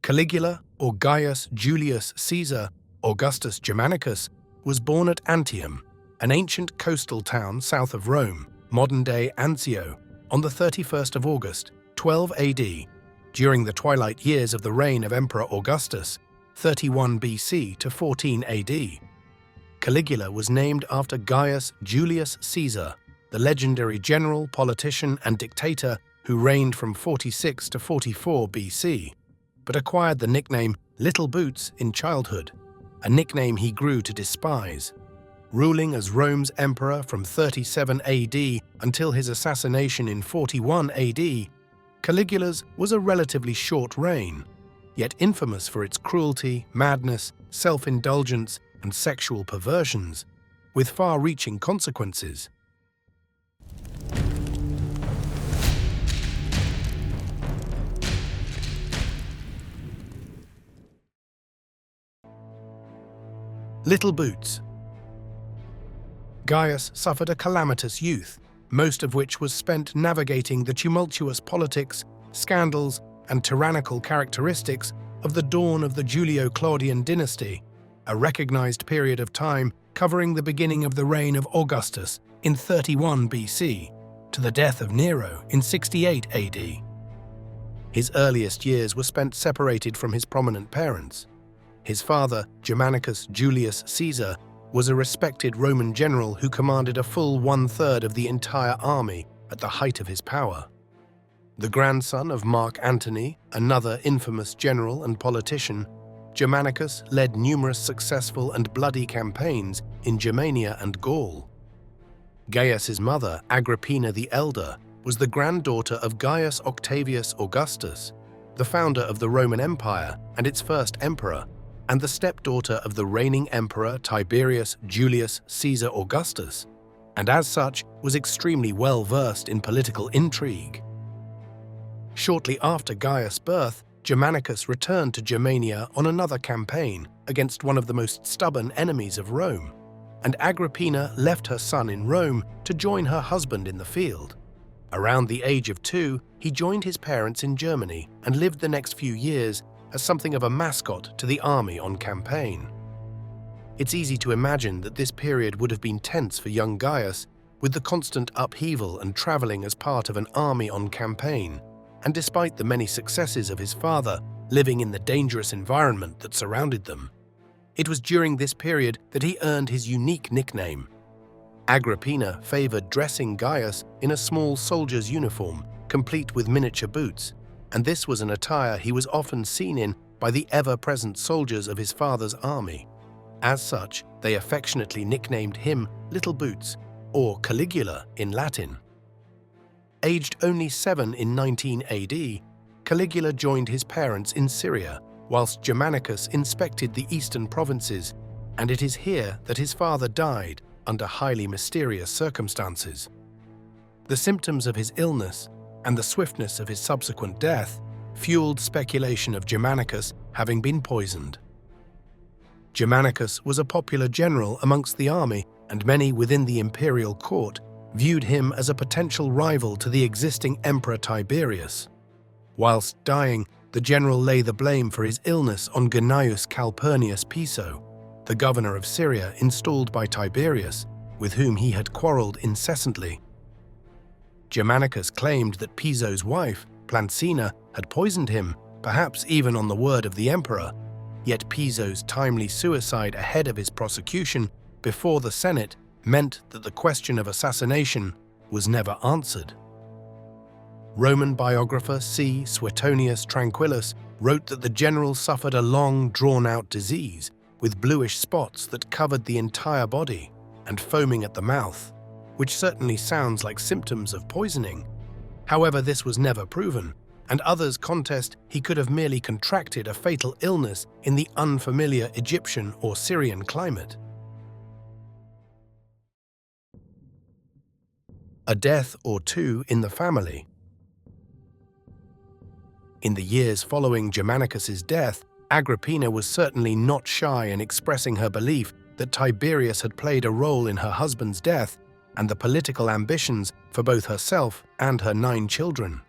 Caligula, or Gaius Julius Caesar, Augustus Germanicus, was born at Antium, an ancient coastal town south of Rome, modern-day Anzio, on the 31st of August, 12 AD, during the twilight years of the reign of Emperor Augustus, 31 BC to 14 AD. Caligula was named after Gaius Julius Caesar, the legendary general, politician, and dictator who reigned from 46 to 44 BC, but acquired the nickname Little Boots in childhood, a nickname he grew to despise. Ruling as Rome's emperor from 37 AD until his assassination in 41 AD, Caligula's was a relatively short reign, yet infamous for its cruelty, madness, self-indulgence, and sexual perversions, with far-reaching consequences. Little Boots. Gaius suffered a calamitous youth, most of which was spent navigating the tumultuous politics, scandals, and tyrannical characteristics of the dawn of the Julio-Claudian dynasty, a recognized period of time covering the beginning of the reign of Augustus in 31 BC to the death of Nero in 68 AD. His earliest years were spent separated from his prominent parents. His father, Germanicus Julius Caesar, was a respected Roman general who commanded a full one-third of the entire army at the height of his power. The grandson of Mark Antony, another infamous general and politician, Germanicus led numerous successful and bloody campaigns in Germania and Gaul. Gaius's mother, Agrippina the Elder, was the granddaughter of Gaius Octavius Augustus, the founder of the Roman Empire and its first emperor, and the stepdaughter of the reigning emperor Tiberius Julius Caesar Augustus, and as such was extremely well versed in political intrigue. Shortly after Gaius' birth, Germanicus returned to Germania on another campaign against one of the most stubborn enemies of Rome, and Agrippina left her son in Rome to join her husband in the field. Around the age of 2, he joined his parents in Germany and lived the next few years as something of a mascot to the army on campaign. It's easy to imagine that this period would have been tense for young Gaius, with the constant upheaval and traveling as part of an army on campaign, and despite the many successes of his father living in the dangerous environment that surrounded them. It was during this period that he earned his unique nickname. Agrippina favored dressing Gaius in a small soldier's uniform, complete with miniature boots, and this was an attire he was often seen in by the ever-present soldiers of his father's army. As such, they affectionately nicknamed him Little Boots, or Caligula in Latin. Aged only 7 in 19 AD, Caligula joined his parents in Syria, whilst Germanicus inspected the eastern provinces, and it is here that his father died under highly mysterious circumstances. The symptoms of his illness and the swiftness of his subsequent death fueled speculation of Germanicus having been poisoned. Germanicus was a popular general amongst the army, and many within the imperial court viewed him as a potential rival to the existing Emperor Tiberius. Whilst dying, the general lay the blame for his illness on Gnaeus Calpurnius Piso, the governor of Syria installed by Tiberius, with whom he had quarreled incessantly. Germanicus claimed that Piso's wife, Plancina, had poisoned him, perhaps even on the word of the emperor, yet Piso's timely suicide ahead of his prosecution before the Senate meant that the question of assassination was never answered. Roman biographer C. Suetonius Tranquillus wrote that the general suffered a long, drawn-out disease with bluish spots that covered the entire body and foaming at the mouth, which certainly sounds like symptoms of poisoning. However, this was never proven, and others contest he could have merely contracted a fatal illness in the unfamiliar Egyptian or Syrian climate. A death or two in the family. In the years following Germanicus's death, Agrippina was certainly not shy in expressing her belief that Tiberius had played a role in her husband's death and the political ambitions for both herself and her 9 children.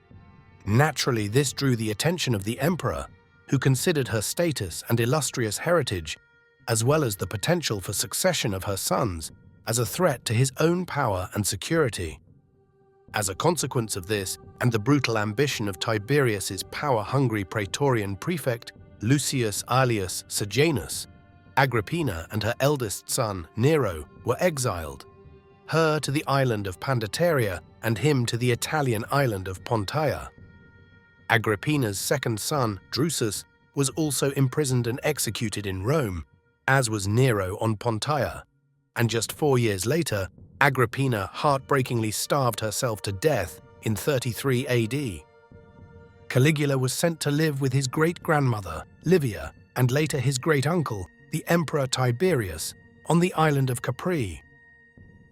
Naturally, this drew the attention of the emperor, who considered her status and illustrious heritage, as well as the potential for succession of her sons, as a threat to his own power and security. As a consequence of this and the brutal ambition of Tiberius's power-hungry praetorian prefect, Lucius Aelius Sejanus, Agrippina and her eldest son, Nero, were exiled, her to the island of Pandateria and him to the Italian island of Pontaia. Agrippina's second son, Drusus, was also imprisoned and executed in Rome, as was Nero on Pontaia, and just 4 years later, Agrippina heartbreakingly starved herself to death in 33 AD. Caligula was sent to live with his great-grandmother, Livia, and later his great-uncle, the Emperor Tiberius, on the island of Capri.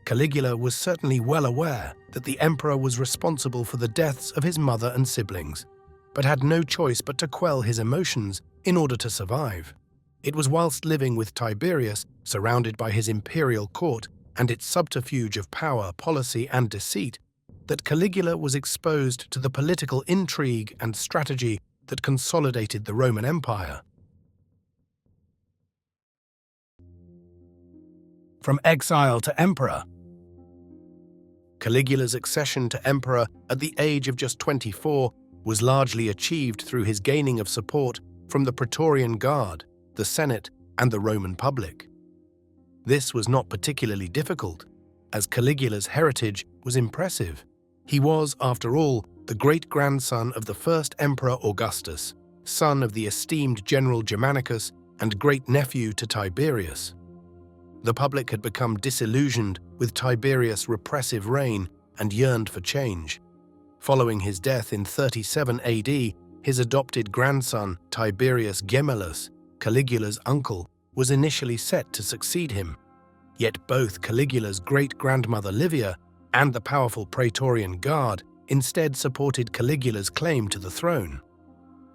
Caligula was certainly well aware that the emperor was responsible for the deaths of his mother and siblings, but had no choice but to quell his emotions in order to survive. It was whilst living with Tiberius, surrounded by his imperial court and its subterfuge of power, policy, and deceit, that Caligula was exposed to the political intrigue and strategy that consolidated the Roman Empire. From exile to emperor. Caligula's accession to emperor at the age of just 24 was largely achieved through his gaining of support from the Praetorian Guard, the Senate, and the Roman public. This was not particularly difficult, as Caligula's heritage was impressive. He was, after all, the great-grandson of the first Emperor Augustus, son of the esteemed general Germanicus and great-nephew to Tiberius. The public had become disillusioned with Tiberius' repressive reign and yearned for change. Following his death in 37 AD, his adopted grandson, Tiberius Gemellus, Caligula's uncle, was initially set to succeed him. Yet both Caligula's great-grandmother Livia and the powerful Praetorian Guard instead supported Caligula's claim to the throne.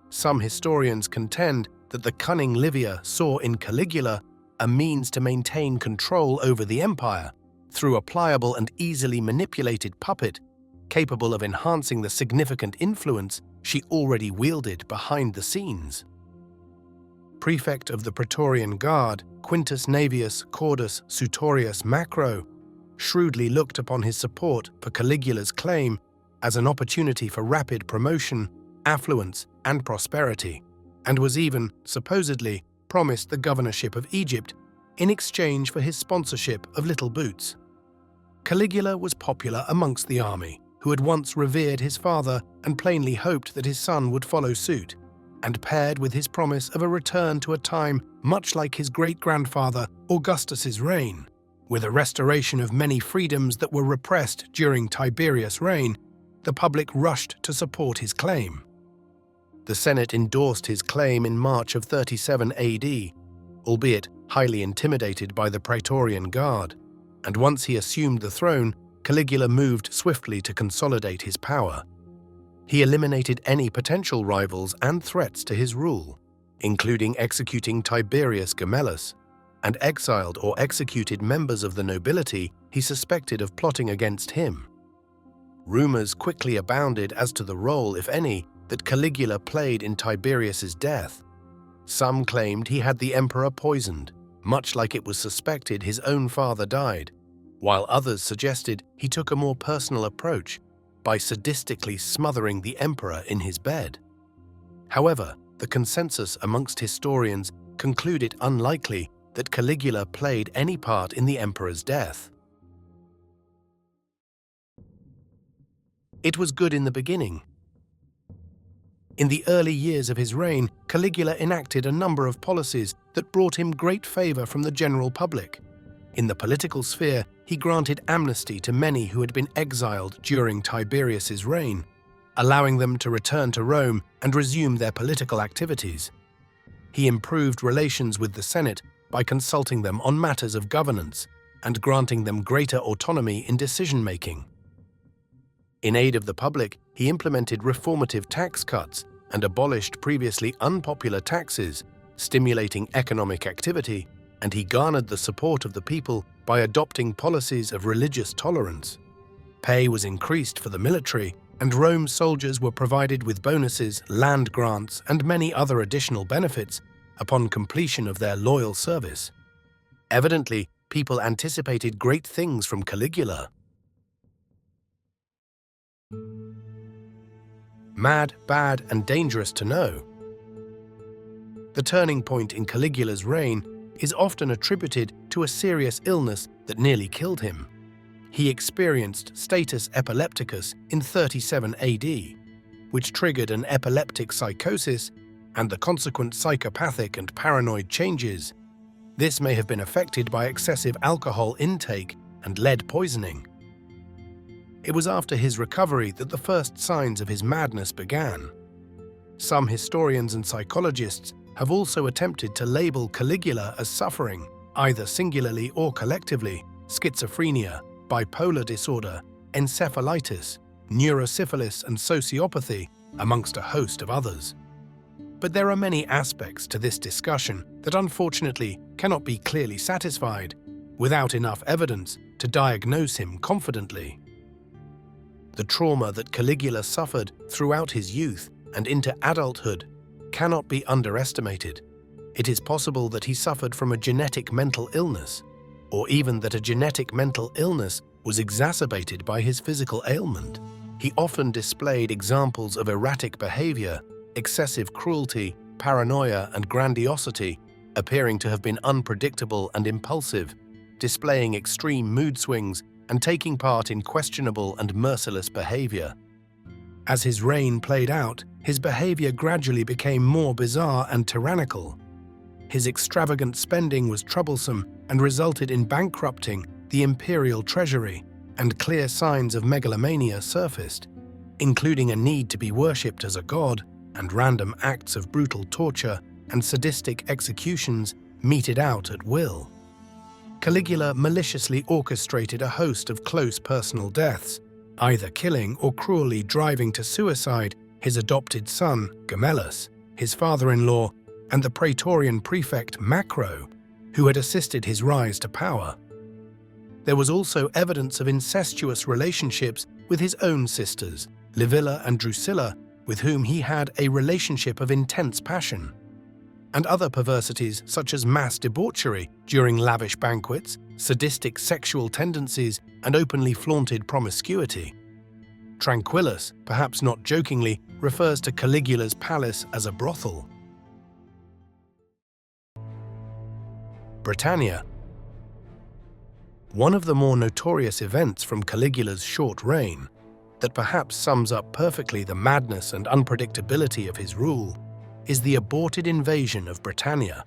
Some historians contend that the cunning Livia saw in Caligula a means to maintain control over the empire through a pliable and easily manipulated puppet capable of enhancing the significant influence she already wielded behind the scenes. Prefect of the Praetorian Guard, Quintus Navius Cordus Sutorius Macro, shrewdly looked upon his support for Caligula's claim as an opportunity for rapid promotion, affluence, and prosperity, and was even, supposedly, promised the governorship of Egypt in exchange for his sponsorship of Little Boots. Caligula was popular amongst the army, who had once revered his father and plainly hoped that his son would follow suit, and paired with his promise of a return to a time much like his great-grandfather Augustus's reign, with a restoration of many freedoms that were repressed during Tiberius' reign, the public rushed to support his claim. The Senate endorsed his claim in March of 37 AD, albeit highly intimidated by the Praetorian Guard, and once he assumed the throne, Caligula moved swiftly to consolidate his power. He eliminated any potential rivals and threats to his rule, including executing Tiberius Gemellus, and exiled or executed members of the nobility he suspected of plotting against him. Rumors quickly abounded as to the role, if any, that Caligula played in Tiberius's death. Some claimed he had the emperor poisoned, much like it was suspected his own father died, while others suggested he took a more personal approach by sadistically smothering the emperor in his bed. However, the consensus amongst historians concluded unlikely that Caligula played any part in the emperor's death. It was good in the beginning. In the early years of his reign, Caligula enacted a number of policies that brought him great favor from the general public. In the political sphere, he granted amnesty to many who had been exiled during Tiberius's reign, allowing them to return to Rome and resume their political activities. He improved relations with the Senate by consulting them on matters of governance and granting them greater autonomy in decision-making. In aid of the public, he implemented reformative tax cuts and abolished previously unpopular taxes, stimulating economic activity, and he garnered the support of the people by adopting policies of religious tolerance. Pay was increased for the military, and Rome's soldiers were provided with bonuses, land grants, and many other additional benefits upon completion of their loyal service. Evidently, people anticipated great things from Caligula. Mad, bad, and dangerous to know. The turning point in Caligula's reign is often attributed to a serious illness that nearly killed him. He experienced status epilepticus in 37 AD, which triggered an epileptic psychosis and the consequent psychopathic and paranoid changes. This may have been affected by excessive alcohol intake and lead poisoning. It was after his recovery that the first signs of his madness began. Some historians and psychologists have also attempted to label Caligula as suffering, either singularly or collectively, schizophrenia, bipolar disorder, encephalitis, neurosyphilis, and sociopathy, amongst a host of others. But there are many aspects to this discussion that unfortunately cannot be clearly satisfied without enough evidence to diagnose him confidently. The trauma that Caligula suffered throughout his youth and into adulthood cannot be underestimated. It is possible that he suffered from a genetic mental illness, or even that a genetic mental illness was exacerbated by his physical ailment. He often displayed examples of erratic behavior, excessive cruelty, paranoia, and grandiosity, appearing to have been unpredictable and impulsive, displaying extreme mood swings, and taking part in questionable and merciless behavior. As his reign played out, his behavior gradually became more bizarre and tyrannical. His extravagant spending was troublesome and resulted in bankrupting the imperial treasury, and clear signs of megalomania surfaced, including a need to be worshipped as a god and random acts of brutal torture and sadistic executions meted out at will. Caligula maliciously orchestrated a host of close personal deaths, either killing or cruelly driving to suicide his adopted son, Gemellus, his father-in-law, and the praetorian prefect Macro, who had assisted his rise to power. There was also evidence of incestuous relationships with his own sisters, Livilla and Drusilla, with whom he had a relationship of intense passion, and other perversities such as mass debauchery during lavish banquets, sadistic sexual tendencies, and openly flaunted promiscuity. Tranquillus, perhaps not jokingly, refers to Caligula's palace as a brothel. Britannia. One of the more notorious events from Caligula's short reign, that perhaps sums up perfectly the madness and unpredictability of his rule, is the aborted invasion of Britannia.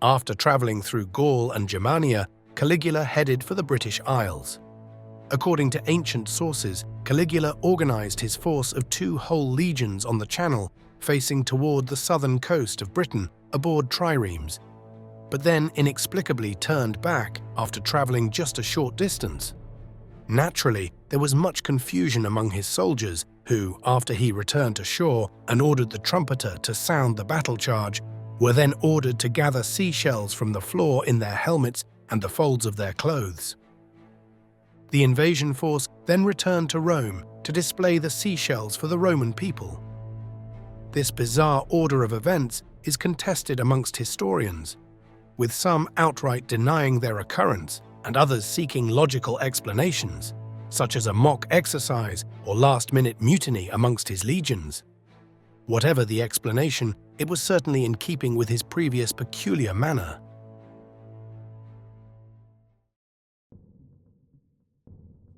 After traveling through Gaul and Germania, Caligula headed for the British Isles. According to ancient sources, Caligula organized his force of 2 whole legions on the Channel, facing toward the southern coast of Britain aboard triremes, but then inexplicably turned back after traveling just a short distance. Naturally, there was much confusion among his soldiers who, after he returned to shore and ordered the trumpeter to sound the battle charge, were then ordered to gather seashells from the floor in their helmets and the folds of their clothes. The invasion force then returned to Rome to display the seashells for the Roman people. This bizarre order of events is contested amongst historians, with some outright denying their occurrence and others seeking logical explanations, such as a mock exercise or last-minute mutiny amongst his legions. Whatever the explanation, it was certainly in keeping with his previous peculiar manner.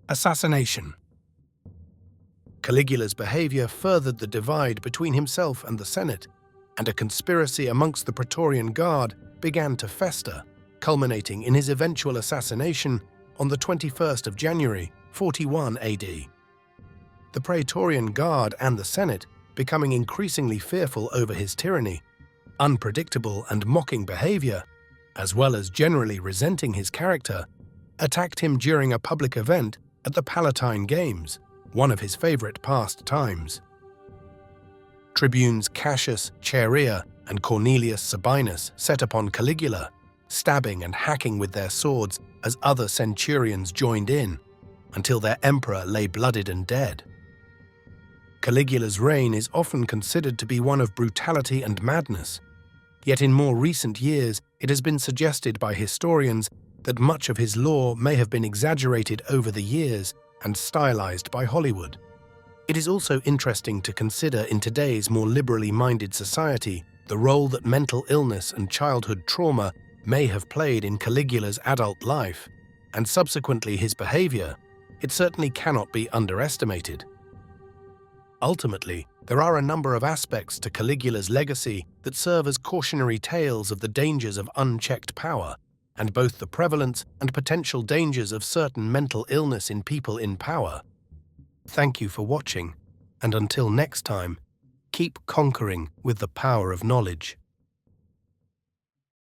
Assassination. Caligula's behavior furthered the divide between himself and the Senate, and a conspiracy amongst the Praetorian Guard began to fester, culminating in his eventual assassination on the 21st of January, 41 AD. The Praetorian Guard and the Senate, becoming increasingly fearful over his tyranny, unpredictable and mocking behavior, as well as generally resenting his character, attacked him during a public event at the Palatine Games, one of his favorite pastimes. Tribunes Cassius Chaerea and Cornelius Sabinus set upon Caligula, stabbing and hacking with their swords as other centurions joined in, until their emperor lay blooded and dead. Caligula's reign is often considered to be one of brutality and madness. Yet in more recent years, it has been suggested by historians that much of his law may have been exaggerated over the years and stylized by Hollywood. It is also interesting to consider in today's more liberally minded society the role that mental illness and childhood trauma may have played in Caligula's adult life, and subsequently his behavior. It certainly cannot be underestimated. Ultimately, there are a number of aspects to Caligula's legacy that serve as cautionary tales of the dangers of unchecked power, and both the prevalence and potential dangers of certain mental illness in people in power. Thank you for watching, and until next time, keep conquering with the power of knowledge.